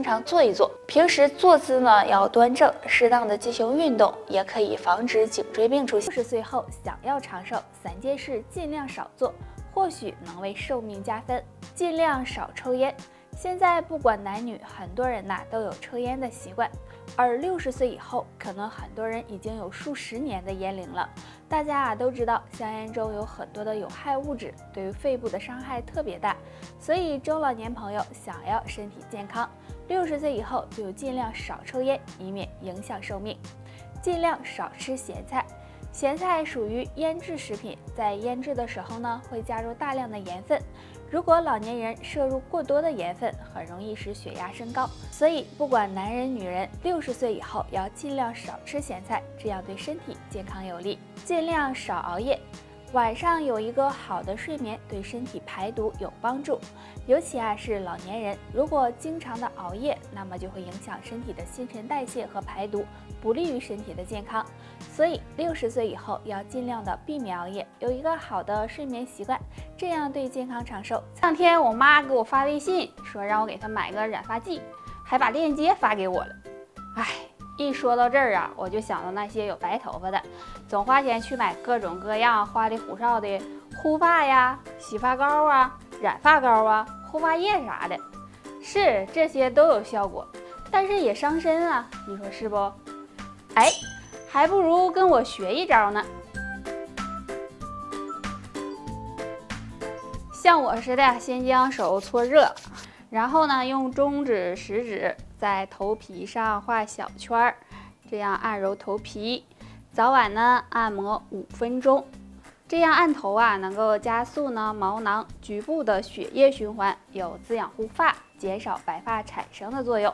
常做一做。平时坐姿呢要端正，适当的进行运动，也可以防止颈椎病出现。60岁后想要长寿，3件事尽量少做，或许能为寿命加分。尽量少抽烟。现在不管男女，很多人都有抽烟的习惯，而60岁以后，可能很多人已经有数十年的烟龄了。大家都知道，香烟中有很多的有害物质，对于肺部的伤害特别大，所以中老年朋友想要身体健康，60岁以后就尽量少抽烟，以免影响寿命。尽量少吃咸菜。咸菜属于腌制食品，在腌制的时候呢，会加入大量的盐分。如果老年人摄入过多的盐分，很容易使血压升高。所以，不管男人女人，60岁以后要尽量少吃咸菜，这样对身体健康有利。尽量少熬夜。晚上有一个好的睡眠对身体排毒有帮助，尤其是老年人，如果经常的熬夜，那么就会影响身体的新陈代谢和排毒，不利于身体的健康。所以60岁以后要尽量的避免熬夜，有一个好的睡眠习惯，这样对健康长寿。前两天我妈给我发微信说让我给她买个染发剂，还把链接发给我了。一说到这儿我就想到那些有白头发的，总花钱去买各种各样花里胡哨的护发呀、洗发膏啊、染发膏啊、护发液啥的。是，这些都有效果，但是也伤身啊，你说是不？还不如跟我学一招呢。像我似的，先将手搓热，然后呢，用中指、食指在头皮上画小圈儿，这样按揉头皮。早晚呢，按摩5分钟。这样按头能够加速毛囊局部的血液循环，有滋养护发、减少白发产生的作用。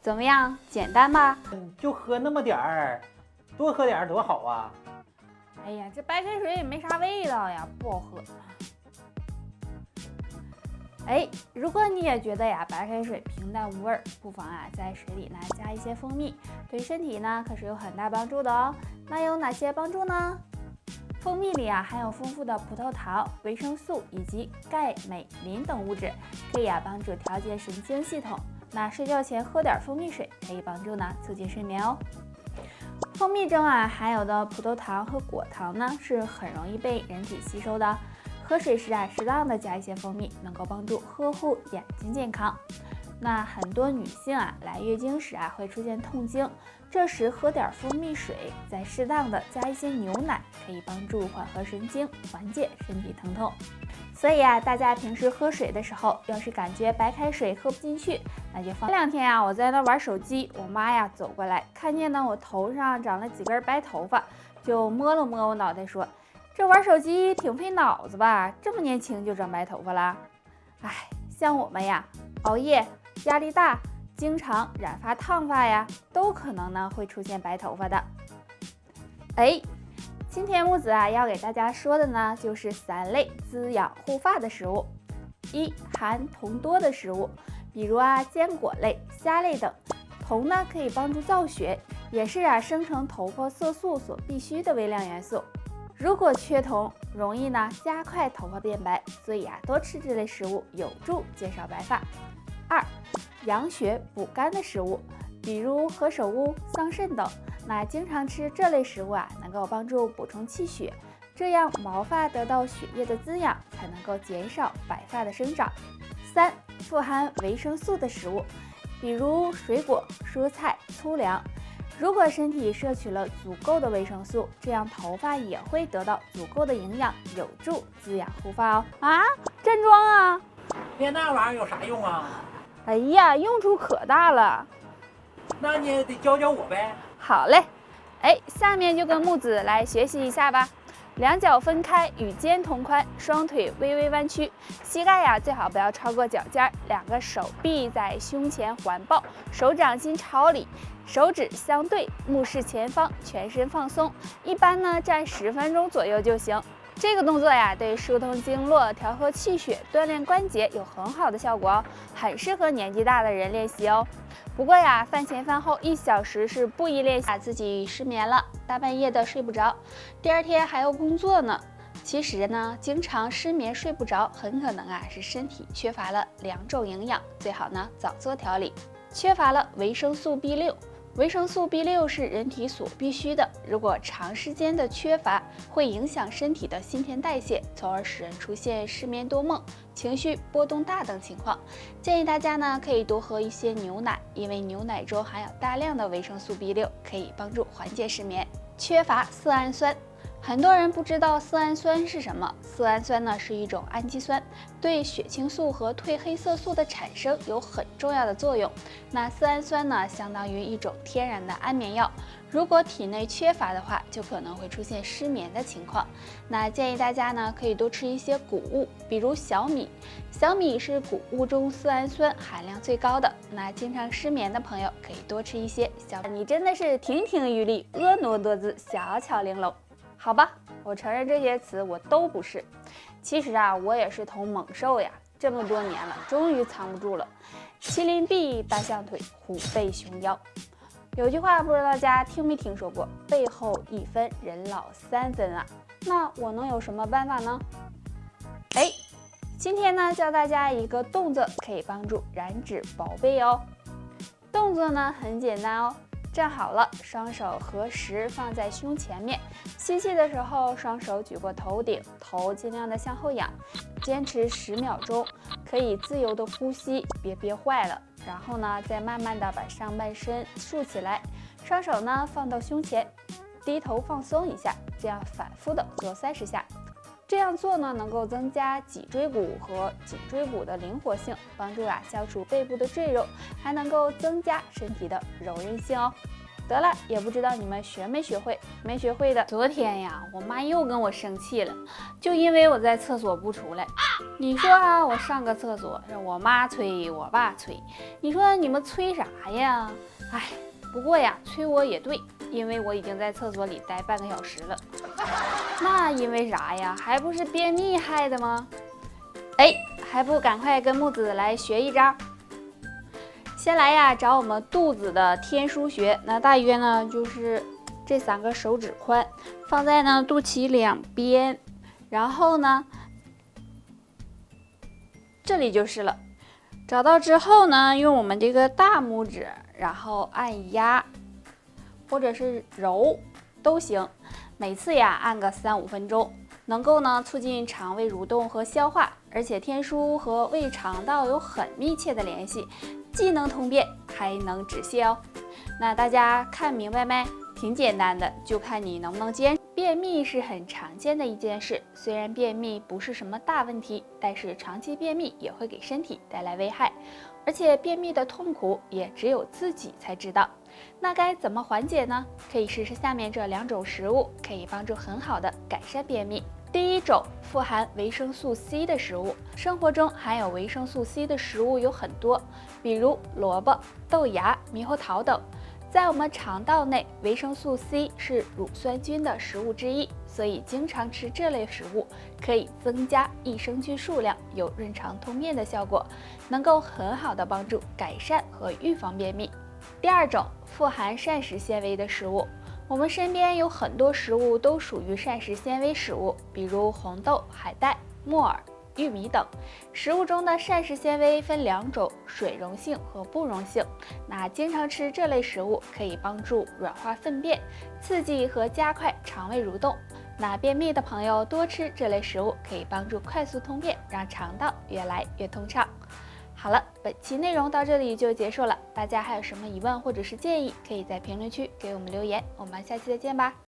怎么样，简单吧？就喝那么点儿，多喝点儿多好啊！哎呀，这白开水也没啥味道呀，不好喝。如果你也觉得白开水平淡无味，不妨在水里加一些蜂蜜，对身体可是有很大帮助的哦。那有哪些帮助呢？蜂蜜里含有丰富的葡萄糖、维生素以及钙、镁、磷等物质，可以帮助调节神经系统。那睡觉前喝点蜂蜜水，可以帮助促进睡眠哦。蜂蜜中含有的葡萄糖和果糖是很容易被人体吸收的。喝水时适当的加一些蜂蜜，能够帮助呵护眼睛健康。那很多女性来月经时会出现痛经，这时喝点蜂蜜水，再适当的加一些牛奶，可以帮助缓和神经，缓解身体疼痛。所以大家平时喝水的时候，要是感觉白开水喝不进去，那就放。前2天我在那玩手机，我妈走过来，看见我头上长了几根白头发，就摸了摸我脑袋说，这玩手机挺费脑子吧？这么年轻就长白头发了？像我们熬夜、压力大、经常染发烫发都可能会出现白头发的。今天木子要给大家说的就是3类滋养护发的食物。1、含铜多的食物，比如坚果类、虾类等。铜可以帮助造血，也是生成头发色素所必需的微量元素。如果缺铜，容易加快头发变白，所以多吃这类食物有助减少白发。2、养血补肝的食物，比如何首乌、桑葚等。那经常吃这类食物能够帮助补充气血，这样毛发得到血液的滋养，才能够减少白发的生长。3、富含维生素的食物，比如水果、蔬菜、粗粮。如果身体摄取了足够的维生素，这样头发也会得到足够的营养，有助滋养护发哦。站桩练那玩意儿有啥用啊？用处可大了。那你得教教我呗。好嘞，下面就跟木子来学习一下吧。2脚分开，与肩同宽，双腿微微弯曲，膝盖最好不要超过脚尖，2个手臂在胸前环抱，手掌心朝里，手指相对，目视前方，全身放松。一般站10分钟左右就行。这个动作对疏通经络、调和气血、锻炼关节有很好的效果哦，很适合年纪大的人练习哦。不过饭前饭后1小时是不宜练习，自己失眠了，大半夜的睡不着，第2天还要工作呢。其实经常失眠睡不着，很可能是身体缺乏了2种营养，最好早做调理。缺乏了维生素 B6。维生素 B6是人体所必需的，如果长时间的缺乏，会影响身体的新陈代谢，从而使人出现失眠多梦、情绪波动大等情况。建议大家呢可以多喝一些牛奶，因为牛奶中含有大量的维生素 B6，可以帮助缓解失眠。缺乏色氨酸。很多人不知道色氨酸是什么。色氨酸呢是一种氨基酸，对血清素和褪黑色素的产生有很重要的作用。那色氨酸呢，相当于一种天然的安眠药。如果体内缺乏的话，就可能会出现失眠的情况。那建议大家呢可以多吃一些谷物，比如小米。小米是谷物中色氨酸含量最高的。那经常失眠的朋友可以多吃一些小米。你真的是亭亭玉立，婀娜多姿，小巧玲珑。好吧，我承认这些词我都不是。其实啊，我也是头猛兽呀，这么多年了，终于藏不住了。麒麟臂，大象腿，虎背熊腰。有句话不知道大家听没听说过，背后1分，人老3分啊。那我能有什么办法呢？今天呢教大家一个动作，可以帮助燃脂薄背哦。动作呢很简单哦。站好了，双手合十放在胸前面，吸气的时候双手举过头顶，头尽量的向后仰，坚持10秒钟，可以自由的呼吸，别憋坏了。然后呢再慢慢的把上半身竖起来，双手呢放到胸前，低头放松一下，这样反复的做30下。这样做呢，能够增加脊椎骨和颈椎骨的灵活性，帮助消除背部的赘肉，还能够增加身体的柔韧性哦。得了，也不知道你们学没学会，没学会的，昨天呀，我妈又跟我生气了，就因为我在厕所不出来。你说啊，我上个厕所，我妈催，我爸催，你说你们催啥呀？哎，不过呀，催我也对，因为我已经在厕所里待半个小时了。那因为啥呀？还不是便秘害的吗？还不赶快跟木子来学一招。先来呀，找我们肚子的天枢穴，那大约呢就是这3个手指宽，放在呢肚脐两边，然后呢这里就是了。找到之后呢，用我们这个大拇指，然后按压或者是揉都行。每次呀按个3-5分钟，能够呢促进肠胃蠕动和消化，而且天枢和胃肠道有很密切的联系，既能通便还能止泻哦。那大家看明白没？挺简单的，就看你能不能坚持。便秘是很常见的一件事，虽然便秘不是什么大问题，但是长期便秘也会给身体带来危害，而且便秘的痛苦也只有自己才知道。那该怎么缓解呢？可以试试下面这2种食物，可以帮助很好的改善便秘。第一种，富含维生素 C 的食物。生活中含有维生素 C 的食物有很多，比如萝卜、豆芽、猕猴桃等。在我们肠道内，维生素 C 是乳酸菌的食物之一，所以经常吃这类食物可以增加益生菌数量，有润肠通便的效果，能够很好的帮助改善和预防便秘。第二种，富含膳食纤维的食物。我们身边有很多食物都属于膳食纤维食物，比如红豆、海带、木耳、玉米等。食物中的膳食纤维分2种，水溶性和不溶性。那经常吃这类食物可以帮助软化粪便，刺激和加快肠胃蠕动。那便秘的朋友多吃这类食物，可以帮助快速通便，让肠道越来越通畅。好了，本期内容到这里就结束了。大家还有什么疑问或者是建议，可以在评论区给我们留言。我们下期再见吧。